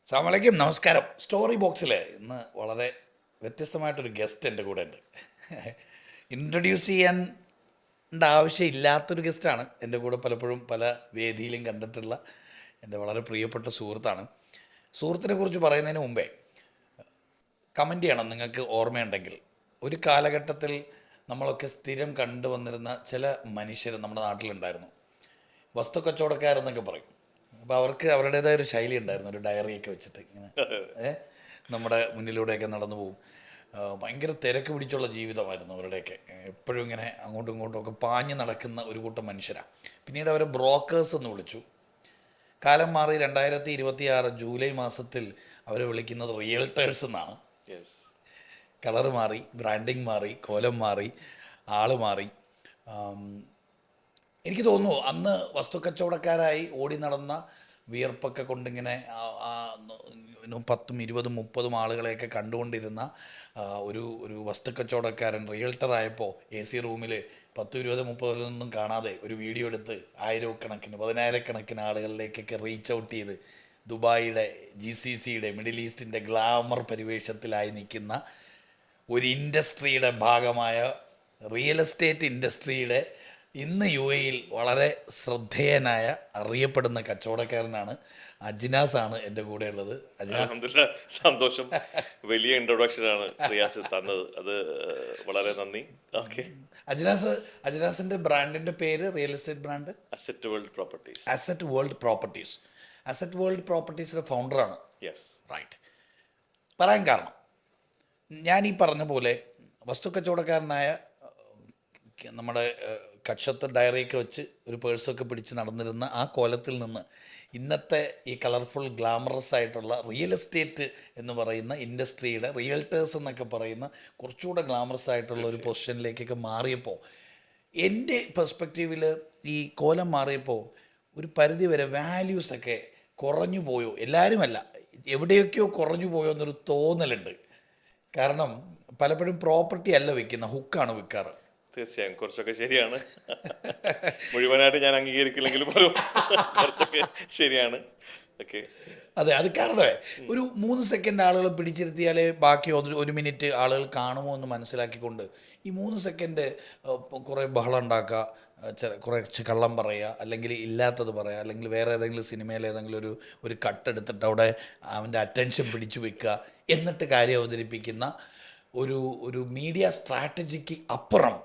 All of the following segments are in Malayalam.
അസ്സലാമലൈക്കും, നമസ്കാരം. സ്റ്റോറി ബോക്സിൽ ഇന്ന് വളരെ വ്യത്യസ്തമായിട്ടൊരു ഗസ്റ്റ് എൻ്റെ കൂടെ ഉണ്ട്. ഇൻട്രൊഡ്യൂസ് ചെയ്യേണ്ട ആവശ്യമില്ലാത്തൊരു ഗസ്റ്റാണ്. എൻ്റെ കൂടെ പലപ്പോഴും പല വേദിയിലും കണ്ടിട്ടുള്ള എൻ്റെ വളരെ പ്രിയപ്പെട്ട സുഹൃത്താണ്. സുഹൃത്തിനെ കുറിച്ച് പറയുന്നതിന് മുമ്പേ കമൻറ്റ് ചെയ്യണം, നിങ്ങൾക്ക് ഓർമ്മയുണ്ടെങ്കിൽ. ഒരു കാലഘട്ടത്തിൽ നമ്മളൊക്കെ സ്ഥിരം കണ്ടുവന്നിരുന്ന ചില മനുഷ്യർ നമ്മുടെ നാട്ടിലുണ്ടായിരുന്നു. വസ്തു കച്ചവടക്കാരെന്നൊക്കെ പറയും. അപ്പോൾ അവർക്ക് അവരുടേതായ ഒരു ശൈലി ഉണ്ടായിരുന്നു, ഒരു ഡയറിയൊക്കെ വെച്ചിട്ട് ഇങ്ങനെ ഏ നമ്മുടെ മുന്നിലൂടെയൊക്കെ നടന്നു പോകും. ഭയങ്കര തിരക്ക് പിടിച്ചുള്ള ജീവിതമായിരുന്നു അവരുടെയൊക്കെ. എപ്പോഴും ഇങ്ങനെ അങ്ങോട്ടും ഇങ്ങോട്ടും ഒക്കെ പാഞ്ഞ് നടക്കുന്ന ഒരു കൂട്ടം മനുഷ്യരാണ്. പിന്നീട് അവരെ ബ്രോക്കേഴ്സ് എന്ന് വിളിച്ചു. കാലം മാറി 2026 ജൂലൈ മാസത്തിൽ അവരെ വിളിക്കുന്നത് റിയൽട്ടേഴ്സ് എന്നാണ്. യെസ്. കളർ മാറി, ബ്രാൻഡിങ് മാറി, കോലം മാറി, ആള് മാറി. ആം, എനിക്ക് തോന്നുന്നു അന്ന് വസ്തുക്കച്ചവടക്കാരായി ഓടി നടന്ന വിയർപ്പൊക്കെ കൊണ്ടിങ്ങനെ 10, 20, 30 ആളുകളെയൊക്കെ കണ്ടുകൊണ്ടിരുന്ന ഒരു ഒരു വസ്തുക്കച്ചവടക്കാരൻ റിയൽട്ടറായപ്പോൾ എ സി റൂമിൽ 10, 20, 30 കാണാതെ ഒരു വീഡിയോ എടുത്ത് ആയിരക്കണക്കിന് 10,000കണക്കിന് ആളുകളിലേക്കൊക്കെ റീച്ച് ഔട്ട് ചെയ്ത് ദുബായിയുടെ GCCയുടെ മിഡിൽ ഈസ്റ്റിൻ്റെ ഗ്ലാമർ പരിവേഷത്തിലായി നിൽക്കുന്ന ഒരു ഇൻഡസ്ട്രിയുടെ ഭാഗമായ റിയൽ എസ്റ്റേറ്റ് ഇൻഡസ്ട്രിയുടെ ഇന്ന് UAE വളരെ ശ്രദ്ധേയനായ അറിയപ്പെടുന്ന കച്ചവടക്കാരനാണ്. അജ്നാസാണ് എൻ്റെ കൂടെ ഉള്ളത്. അജ്നാസ്, അൽഹംദുലില്ലാ, സന്തോഷം. വലിയ ഇൻട്രൊഡക്ഷനാണ് റിയാസ് തന്നത്. അത് വളരെ നന്ദി. ഓക്കെ. അജ്നാസ് അജ്നാസിൻ്റെ ബ്രാൻഡിൻ്റെ പേര്, real estate brand asset world properties. Asset world properties. Asset വേൾഡ് പ്രോപ്പർട്ടീസിൻ്റെ ഫൗണ്ടറാണ്. യെസ്. റൈറ്റ്. പറയാൻ കാരണം, ഞാൻ ഈ പറഞ്ഞ പോലെ വസ്തുക്കച്ചവടക്കാരനായ നമ്മുടെ കക്ഷത്ത് ഡയറിയൊക്കെ വെച്ച് ഒരു പേഴ്സൊക്കെ പിടിച്ച് നടന്നിരുന്ന ആ കോലത്തിൽ നിന്ന് ഇന്നത്തെ ഈ കളർഫുൾ ഗ്ലാമറസ് ആയിട്ടുള്ള റിയൽ എസ്റ്റേറ്റ് എന്ന് പറയുന്ന ഇൻഡസ്ട്രിയുടെ റിയൽട്ടേഴ്സ് എന്നൊക്കെ പറയുന്ന കുറച്ചുകൂടെ ഗ്ലാമറസ് ആയിട്ടുള്ള ഒരു പൊസിഷനിലേക്കൊക്കെ മാറിയപ്പോൾ എൻ്റെ പെർസ്പെക്റ്റീവിൽ ഈ കോലം മാറിയപ്പോൾ ഒരു പരിധി വരെ വാല്യൂസൊക്കെ കുറഞ്ഞു പോയോ, എല്ലാവരുമല്ല, എവിടെയൊക്കെയോ കുറഞ്ഞു പോയോ എന്നൊരു തോന്നലുണ്ട്. കാരണം പലപ്പോഴും പ്രോപ്പർട്ടി അല്ല വിൽക്കുന്ന, ഹുക്കാണ് വിൽക്കാറ്. തീർച്ചയായും കുറച്ചൊക്കെ ശരിയാണ്. മുഴുവനായിട്ട് ഞാൻ അംഗീകരിക്കില്ലെങ്കിലും പോലും കുറച്ചൊക്കെ ശരിയാണ്. ഓക്കെ. അതെ, അത് കാരണമേ ഒരു 3 സെക്കൻഡ് ആളുകൾ പിടിച്ചിരുത്തിയാലേ ബാക്കി 1 മിനിറ്റ് ആളുകൾ കാണുമോ എന്ന് മനസ്സിലാക്കിക്കൊണ്ട് ഈ 3 സെക്കൻഡ് കുറേ ബഹളം ഉണ്ടാക്കുക, കുറച്ച് കള്ളം പറയുക, അല്ലെങ്കിൽ ഇല്ലാത്തത് പറയുക, അല്ലെങ്കിൽ വേറെ ഏതെങ്കിലും സിനിമയിൽ ഏതെങ്കിലും ഒരു കട്ടെടുത്തിട്ട് അവിടെ അവൻ്റെ അറ്റൻഷൻ പിടിച്ചു വെക്കുക, എന്നിട്ട് കാര്യം അവതരിപ്പിക്കുന്ന ഒരു ഒരു മീഡിയ സ്ട്രാറ്റജിക്ക് അപ്പുറം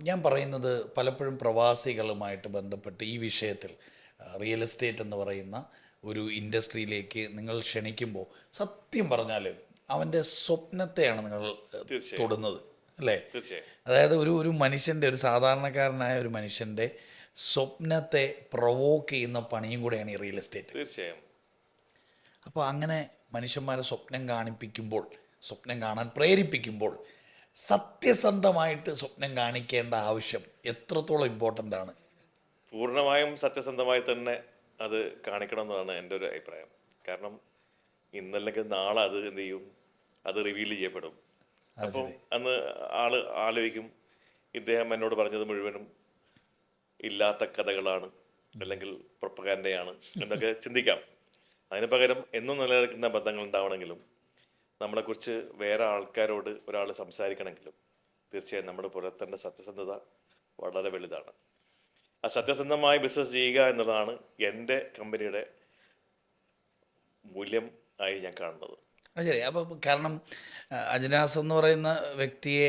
ഞാൻ പറയുന്നത് പലപ്പോഴും പ്രവാസികളുമായിട്ട് ബന്ധപ്പെട്ട് ഈ വിഷയത്തിൽ റിയൽ എസ്റ്റേറ്റ് എന്ന് പറയുന്ന ഒരു ഇൻഡസ്ട്രിയിലേക്ക് നിങ്ങൾ ക്ഷണിക്കുമ്പോൾ സത്യം പറഞ്ഞാൽ അവൻ്റെ സ്വപ്നത്തെയാണ് നിങ്ങൾ തൊടുന്നത്, അല്ലേ? തീർച്ചയായും. അതായത് ഒരു മനുഷ്യൻ്റെ, ഒരു സാധാരണക്കാരനായ ഒരു മനുഷ്യൻ്റെ സ്വപ്നത്തെ പ്രൊവോക്ക് ചെയ്യുന്ന പണിയും കൂടെയാണ് ഈ റിയൽ എസ്റ്റേറ്റ്. തീർച്ചയായും. അപ്പോൾ അങ്ങനെ മനുഷ്യന്മാരെ സ്വപ്നം കാണിപ്പിക്കുമ്പോൾ, സ്വപ്നം കാണാൻ പ്രേരിപ്പിക്കുമ്പോൾ സത്യസന്ധമായിട്ട് സ്വപ്നം കാണിക്കേണ്ട ആവശ്യം എത്രത്തോളം ഇമ്പോർട്ടൻ്റ് ആണ്? പൂർണ്ണമായും സത്യസന്ധമായി തന്നെ അത് കാണിക്കണം എന്നാണ് എൻ്റെ ഒരു അഭിപ്രായം. കാരണം ഇന്നല്ലെങ്കിൽ നാളെ അത് എന്ത് ചെയ്യും, അത് റിവീൽ ചെയ്യപ്പെടും. അപ്പം അന്ന് ആള് ആലോചിക്കും, ഇദ്ദേഹം എന്നോട് പറഞ്ഞത് മുഴുവനും ഇല്ലാത്ത കഥകളാണ്, അല്ലെങ്കിൽ പ്രൊപ്പഗാൻഡയാണ് എന്നൊക്കെ ചിന്തിക്കാം. അതിന് പകരം എന്നും നിലനിൽക്കുന്ന ബന്ധങ്ങൾ ഉണ്ടാവണമെങ്കിലും നമ്മളെക്കുറിച്ച് വേറെ ആൾക്കാരോട് ഒരാൾ സംസാരിക്കണമെങ്കിലും തീർച്ചയായും നമ്മൾ പുലർത്തേണ്ട സത്യസന്ധത വളരെ വലുതാണ്. ആ സത്യസന്ധമായി ബിസിനസ് ചെയ്യുക എന്നുള്ളതാണ് എൻ്റെ കമ്പനിയുടെ മൂല്യം ആയി ഞാൻ കാണുന്നത്. അത് ശരി. അപ്പോൾ കാരണം അജ്നാസ് എന്ന് പറയുന്ന വ്യക്തിയെ,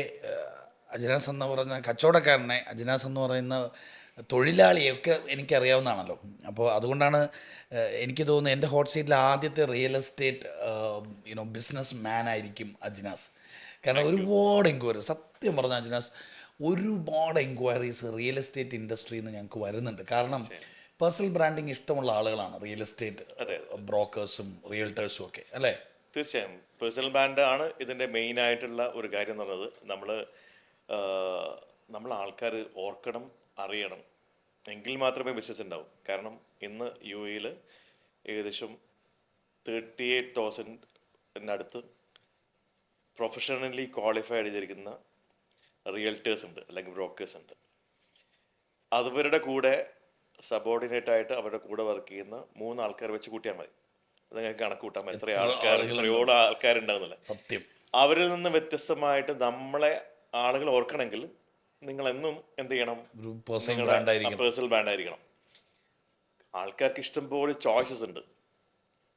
അജ്നാസ് എന്ന് പറയുന്ന കച്ചവടക്കാരനെ, അജ്നാസ് എന്ന് പറയുന്ന തൊഴിലാളിയൊക്കെ എനിക്കറിയാവുന്നതാണല്ലോ. അപ്പോൾ അതുകൊണ്ടാണ് എനിക്ക് തോന്നുന്നത് എൻ്റെ ഹോട്ട് സീറ്റിൽ ആദ്യത്തെ റിയൽ എസ്റ്റേറ്റ് ബിസിനസ് മാൻ ആയിരിക്കും അജ്നാസ്. കാരണം ഒരുപാട് എൻക്വയറീസ്, സത്യം പറഞ്ഞ അജ്നാസ്, ഒരുപാട് എൻക്വയറീസ് റിയൽ എസ്റ്റേറ്റ് ഇൻഡസ്ട്രിയിൽ നിന്ന് ഞങ്ങൾക്ക് വരുന്നുണ്ട്. കാരണം പേഴ്സണൽ ബ്രാൻഡിങ് ഇഷ്ടമുള്ള ആളുകളാണ് റിയൽ എസ്റ്റേറ്റ് ബ്രോക്കേഴ്സും റിയൽട്ടേഴ്സും ഒക്കെ, അല്ലേ? തീർച്ചയായും പേഴ്സണൽ ബ്രാൻഡ് ആണ് ഇതിൻ്റെ മെയിൻ ആയിട്ടുള്ള ഒരു കാര്യം എന്ന് പറയുന്നത്. നമ്മൾ ആൾക്കാർ ഓർക്കണം, അറിയണം, എങ്കിൽ മാത്രമേ ബിസിനസ് ഉണ്ടാവും. കാരണം ഇന്ന് UAE ഏകദേശം 38,000 പ്രൊഫഷണലി ക്വാളിഫൈഡ് ചെയ്തിരിക്കുന്ന റിയൽറ്റേഴ്സ് ഉണ്ട്, അല്ലെങ്കിൽ ബ്രോക്കേഴ്സ് ഉണ്ട്. അവരുടെ കൂടെ സബോർഡിനേറ്റ് ആയിട്ട് അവരുടെ കൂടെ വർക്ക് ചെയ്യുന്ന 3 ആൾക്കാർ വെച്ച് കൂട്ടിയാൽ മതി. അതങ്ങനെ കണക്ക് കൂട്ടാം എത്ര എത്ര ആൾക്കാർ, ആളുകളുണ്ട്. എത്രയോളം ആൾക്കാരുണ്ടാവുന്നില്ല. സത്യം. അവരിൽ നിന്ന് വ്യത്യസ്തമായിട്ട് നമ്മളെ ആളുകൾ ഓർക്കണമെങ്കിൽ നിങ്ങൾ എന്നും എന്ത് ചെയ്യണം? ഒരു പേഴ്സണൽ നിങ്ങളുടെ ബ്രാൻഡ് ആയിരിക്കണം. പേഴ്സണൽ ബ്രാൻഡ് ആയിരിക്കണം. ആൾക്കാർക്ക് ഇഷ്ടംപോലെ ചോയ്സസ് ഉണ്ട്.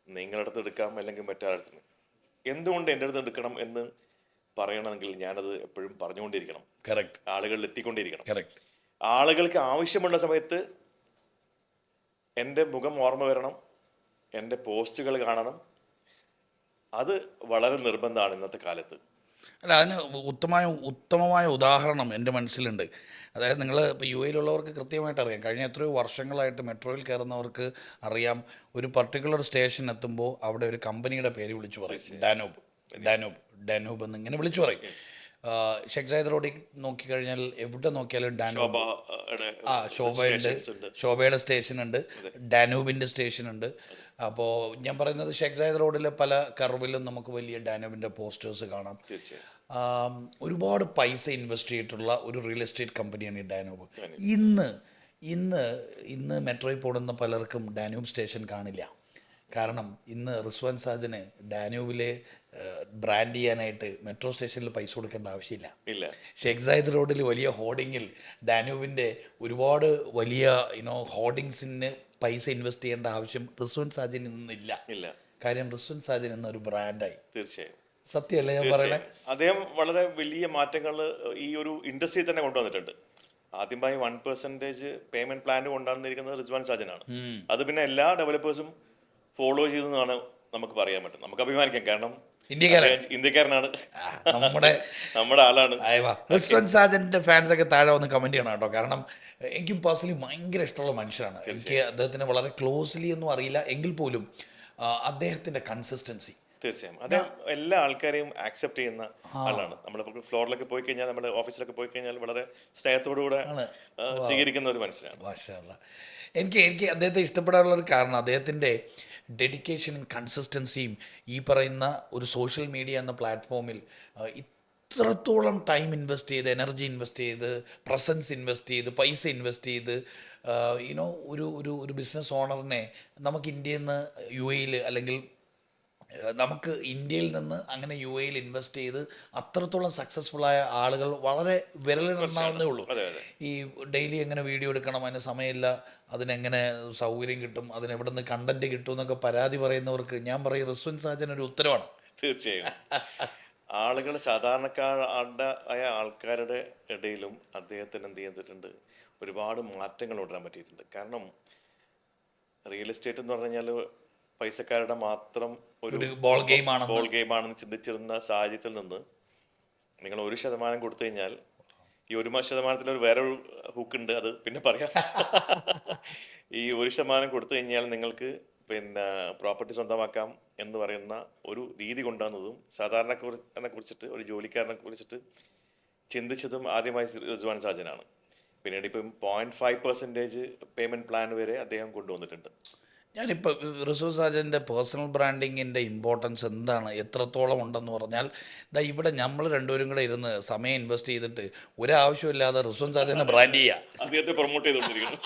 നിങ്ങളുടെ അടുത്ത് എടുക്കാം, അല്ലെങ്കിൽ മറ്റൊരാളടുത്ത്. എന്തുകൊണ്ട് എൻ്റെ അടുത്ത് എടുക്കണം എന്ന് പറയണമെങ്കിൽ ഞാനത് എപ്പോഴും പറഞ്ഞുകൊണ്ടിരിക്കണം, കറക്റ്റ്, ആളുകളിൽ എത്തിക്കൊണ്ടിരിക്കണം. കറക്റ്റ്. ആളുകൾക്ക് ആവശ്യമുള്ള സമയത്ത് എൻ്റെ മുഖം ഓർമ്മ വരണം, എൻ്റെ പോസ്റ്റുകൾ കാണണം. അത് വളരെ നിർബന്ധമാണ് ഇന്നത്തെ കാലത്ത്. അല്ല, അതിന് ഉത്തമമായ ഉദാഹരണം എൻ്റെ മനസ്സിലുണ്ട്. അതായത് നിങ്ങൾ ഇപ്പോൾ യു എയിലുള്ളവർക്ക് കൃത്യമായിട്ട് അറിയാം, കഴിഞ്ഞ എത്രയോ വർഷങ്ങളായിട്ട് മെട്രോയിൽ കയറുന്നവർക്ക് അറിയാം, ഒരു പർട്ടിക്കുലർ സ്റ്റേഷൻ എത്തുമ്പോൾ അവിടെ ഒരു കമ്പനിയുടെ പേര് വിളിച്ചു പറയും, ഡാനൂബ് എന്നിങ്ങനെ വിളിച്ചു പറയും. ഷെയ്ഖ് സായിദ് റോഡിൽ നോക്കിക്കഴിഞ്ഞാൽ എവിടെ നോക്കിയാലും ഡാനൂബ്. ശോഭയുണ്ട്, ശോഭയുടെ സ്റ്റേഷനുണ്ട്, ഡാനൂബിൻ്റെ സ്റ്റേഷനുണ്ട്. അപ്പോൾ ഞാൻ പറയുന്നത് ഷെയ്ഖ് സായിദ് റോഡിലെ പല കർവിലും നമുക്ക് വലിയ ഡാനൂബിൻ്റെ പോസ്റ്റേഴ്സ് കാണാം. ഒരുപാട് പൈസ ഇൻവെസ്റ്റ് ചെയ്തിട്ടുള്ള ഒരു റിയൽ എസ്റ്റേറ്റ് കമ്പനിയാണ് ഈ ഡാനൂബ്. ഇന്ന് ഇന്ന് ഇന്ന് മെട്രോയിൽ പോകുന്ന പലർക്കും ഡാനൂബ് സ്റ്റേഷൻ കാണില്ല. കാരണം ഇന്ന് റിസ്വാൻ സാജന് ഡാനൂബിലെ ബ്രാൻഡ് ചെയ്യാനായിട്ട് മെട്രോ സ്റ്റേഷനിൽ പൈസ കൊടുക്കേണ്ട ആവശ്യമില്ല. ഷെയ്ഖ് സായിദ് റോഡിൽ വലിയ ഹോർഡിങ്ങിൽ ഡാനൂബിൻ്റെ ഒരുപാട് വലിയ ഹോർഡിങ്സിന് പൈസ ഇൻവെസ്റ്റ് ചെയ്യേണ്ട ആവശ്യം റിസ്വാൻ സാജന് ഇന്നില്ല. കാര്യം റിസ്വാൻ സാജൻ ഇന്ന് ഒരു ബ്രാൻഡായി. തീർച്ചയായും സത്യമല്ലേ ഞാൻ പറയണേ? അദ്ദേഹം വളരെ വലിയ മാറ്റങ്ങൾ ഈ ഒരു ഇൻഡസ്ട്രി തന്നെ കൊണ്ടുവന്നിട്ടുണ്ട്. ആദ്യമായി 1% പേയ്മെന്റ് പ്ലാൻ കൊണ്ടുവന്നിരിക്കുന്നത് റിസ്വാൻ സാജനാണ്. അത് പിന്നെ എല്ലാ ഡെവലപ്പേഴ്സും ഫോളോ ചെയ്തെന്നാണ് നമുക്ക് പറയാൻ പറ്റും. നമുക്ക് അഭിമാനിക്കാം, കാരണം ഇന്ത്യക്കാരനാണ്, നമ്മുടെ ആളാണ്. റിസ്വാൻ സാജന്റെ ഫാൻസ് ഒക്കെ താഴെ വന്ന് കമന്റ് ചെയ്യണം കേട്ടോ. കാരണം എനിക്കും പേഴ്സണലി ഭയങ്കര ഇഷ്ടമുള്ള മനുഷ്യനാണ്. എനിക്ക് അദ്ദേഹത്തിന് വളരെ ക്ലോസ്ലി ഒന്നും അറിയില്ല എങ്കിൽ പോലും അദ്ദേഹത്തിന്റെ കൺസിസ്റ്റൻസി. തീർച്ചയായും അദ്ദേഹം എല്ലാ ആൾക്കാരെയും ആക്സെപ്റ്റ് ചെയ്യുന്ന ആളാണ്. നമ്മൾ ഫ്ലോറിലൊക്കെ പോയി കഴിഞ്ഞാൽ, നമ്മുടെ ഓഫീസിലൊക്കെ പോയി കഴിഞ്ഞാൽ വളരെ സ്നേഹത്തോടുകൂടെ സ്വീകരിക്കുന്ന ഒരു മനുഷ്യനാണ്. മാഷാഅല്ലാ. എനിക്ക് അദ്ദേഹത്തെ ഇഷ്ടപ്പെടാനുള്ള ഒരു കാരണം അദ്ദേഹത്തിൻ്റെ ഡെഡിക്കേഷനും കൺസിസ്റ്റൻസിയും. ഈ പറയുന്ന ഒരു സോഷ്യൽ മീഡിയ എന്ന പ്ലാറ്റ്ഫോമിൽ ഇത്രത്തോളം ടൈം ഇൻവെസ്റ്റ് ചെയ്ത്, എനർജി ഇൻവെസ്റ്റ് ചെയ്ത്, പ്രസൻസ് ഇൻവെസ്റ്റ് ചെയ്ത്, പൈസ ഇൻവെസ്റ്റ് ചെയ്ത് ഒരു ബിസിനസ് ഓണറിനെ നമുക്ക് ഇന്ത്യയിൽ നിന്ന് യു എയിൽ, അല്ലെങ്കിൽ നമുക്ക് ഇന്ത്യയിൽ നിന്ന് അങ്ങനെ യു എയിൽ ഇൻവെസ്റ്റ് ചെയ്ത് അത്രത്തോളം സക്സസ്ഫുള്ളായ ആളുകൾ വളരെ വിരലിലെണ്ണാവുന്നേ ഉള്ളൂ. ഈ ഡെയിലി എങ്ങനെ വീഡിയോ എടുക്കണം, അതിന് സമയമില്ല, അതിനെങ്ങനെ സൗകര്യം കിട്ടും, അതിനെവിടെ നിന്ന് കണ്ടന്റ് കിട്ടും എന്നൊക്കെ പരാതി പറയുന്നവർക്ക് ഞാൻ പറയും റിസ്വാൻ സാജൻ ഒരു ഉത്തരവാണ്. തീർച്ചയായും ആളുകൾ, സാധാരണക്കാരായ ആൾക്കാരുടെ ഇടയിലും അദ്ദേഹത്തിന് എന്ത് ചെയ്തിട്ടുണ്ട്, ഒരുപാട് മാറ്റങ്ങൾ കൊണ്ടുവരാൻ പറ്റിയിട്ടുണ്ട്. കാരണം റിയൽ എസ്റ്റേറ്റ് എന്ന് പറഞ്ഞു കഴിഞ്ഞാൽ പൈസക്കാരുടെ മാത്രം ഒരു ബോൾ ഗെയിമാണെന്ന് ചിന്തിച്ചിരുന്ന സാഹചര്യത്തിൽ നിന്ന് നിങ്ങൾ 1% കൊടുത്തു കഴിഞ്ഞാൽ, ഈ 1% ഒരു വേറൊരു ഹൂക്കുണ്ട്, അത് പിന്നെ പറയാം. ഈ 1% കൊടുത്തു കഴിഞ്ഞാൽ നിങ്ങൾക്ക് പിന്നെ പ്രോപ്പർട്ടി സ്വന്തമാക്കാം എന്ന് പറയുന്ന ഒരു രീതി കൊണ്ടുവന്നതും സാധാരണക്കാരനെ കുറിച്ചിട്ട്, ഒരു ജോലിക്കാരനെ കുറിച്ചിട്ട് ചിന്തിച്ചതും ആദ്യമായി റിസ്വാൻ സാജനാണ്. പിന്നീട് ഇപ്പം 0.5% പേയ്മെന്റ് പ്ലാൻ വരെ അദ്ദേഹം കൊണ്ടുവന്നിട്ടുണ്ട്. ഞാനിപ്പോൾ റിസ്വാൻ സാജൻ്റെ പേഴ്സണൽ ബ്രാൻഡിങ്ങിൻ്റെ ഇമ്പോർട്ടൻസ് എന്താണ്, എത്രത്തോളം ഉണ്ടെന്ന് പറഞ്ഞാൽ, ഇവിടെ നമ്മൾ രണ്ടുപേരും കൂടെ ഇരുന്ന് സമയം ഇൻവെസ്റ്റ് ചെയ്തിട്ട് ഒരാവശ്യമില്ലാതെ റിസ്വാൻ സാജനെ ബ്രാൻഡ് ചെയ്യുക, അദ്ദേഹത്തെ പ്രൊമോട്ട് ചെയ്തുകൊണ്ടിരിക്കുന്നു.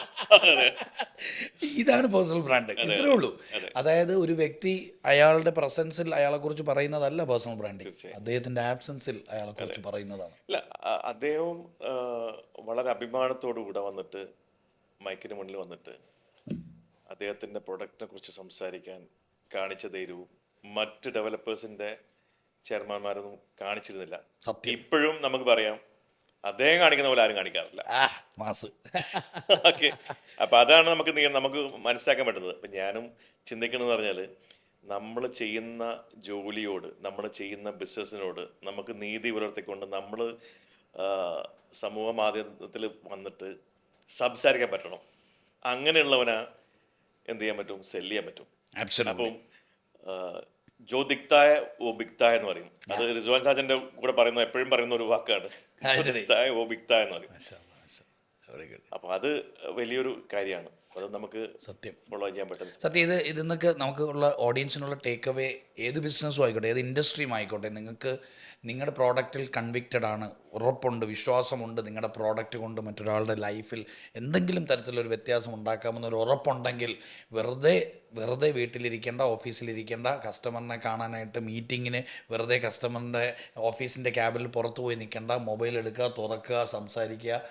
ഇതാണ് പേഴ്സണൽ ബ്രാൻഡ്. ഇത്രേ ഉള്ളൂ. അതായത് ഒരു വ്യക്തി അയാളുടെ പ്രസൻസിൽ അയാളെക്കുറിച്ച് പറയുന്നതല്ല പേഴ്സണൽ ബ്രാൻഡിങ്, അദ്ദേഹത്തിൻ്റെ ആബ്സെൻസിൽ അയാളെക്കുറിച്ച് പറയുന്നതാണ്. അല്ല, അദ്ദേഹവും വളരെ അഭിമാനത്തോടു കൂടെ വന്നിട്ട് മൈക്കിന് മുന്നിൽ വന്നിട്ട് അദ്ദേഹത്തിൻ്റെ പ്രൊഡക്റ്റിനെ കുറിച്ച് സംസാരിക്കാൻ കാണിച്ച ധൈര്യവും മറ്റ് ഡെവലപ്പേഴ്സിൻ്റെ ചെയർമാൻമാരൊന്നും കാണിച്ചിരുന്നില്ല. ഇപ്പോഴും നമുക്ക് പറയാം, അദ്ദേഹം കാണിക്കുന്ന പോലെ ആരും കാണിക്കാറില്ല. ഓക്കെ, അപ്പം അതാണ് നമുക്ക് മനസ്സിലാക്കാൻ പറ്റുന്നത്. അപ്പം ഞാനും ചിന്തിക്കണമെന്ന് പറഞ്ഞാൽ, നമ്മൾ ചെയ്യുന്ന ജോലിയോട്, നമ്മൾ ചെയ്യുന്ന ബിസിനസ്സിനോട് നമുക്ക് നീതി പുലർത്തിക്കൊണ്ട് നമ്മൾ സമൂഹ മാധ്യമത്തിൽ വന്നിട്ട് സംസാരിക്കാൻ പറ്റണം. അങ്ങനെയുള്ളവനാ എന്ത് ചെയ്യാൻ പറ്റും, സെല് ചെയ്യാൻ പറ്റും. അപ്പം ജോ ദിക്തായ ഓ ബിക്തായ എന്ന് പറയും. അത് റിസ്വാൻ സാജന്റെ കൂടെ പറയുന്ന, എപ്പോഴും പറയുന്ന ഒരു വാക്കാണ്, ദിക്തായ ഓ ബിക്തായ എന്ന് പറയും. അപ്പൊ അത് വലിയൊരു കാര്യമാണ്. അത് നമുക്ക് സത്യം. ഫോളോ ചെയ്യാൻ പറ്റുന്ന സത്യം ഇതിന്നൊക്കെ നമുക്ക് ഉള്ള ഓഡിയൻസിനുള്ള ടേക്ക് അവേ ഏത് ബിസിനസ്സും ആയിക്കോട്ടെ, ഏത് ഇൻഡസ്ട്രിയും ആയിക്കോട്ടെ, നിങ്ങൾക്ക് നിങ്ങളുടെ പ്രോഡക്റ്റിൽ കൺവിക്റ്റഡ് ആണ്, ഉറപ്പുണ്ട്, വിശ്വാസമുണ്ട്, നിങ്ങളുടെ പ്രോഡക്റ്റ് കൊണ്ട് മറ്റൊരാളുടെ ലൈഫിൽ എന്തെങ്കിലും തരത്തിലൊരു വ്യത്യാസം ഉണ്ടാക്കാമെന്നൊരു ഉറപ്പുണ്ടെങ്കിൽ വെറുതെ വീട്ടിലിരിക്കേണ്ട, ഓഫീസിലിരിക്കേണ്ട, കസ്റ്റമറിനെ കാണാനായിട്ട് മീറ്റിങ്ങിന് വെറുതെ കസ്റ്റമറിൻ്റെ ഓഫീസിൻ്റെ ക്യാബിൽ പുറത്ത് പോയി നിൽക്കേണ്ട, മൊബൈൽ എടുക്കുക, തുറക്കുക, സംസാരിക്കുക,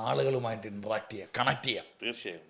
ആളുകളുമായിട്ട് ഇൻട്രാക്ട് ചെയ്യുക, കണക്ട് ചെയ്യുക. തീർച്ചയായും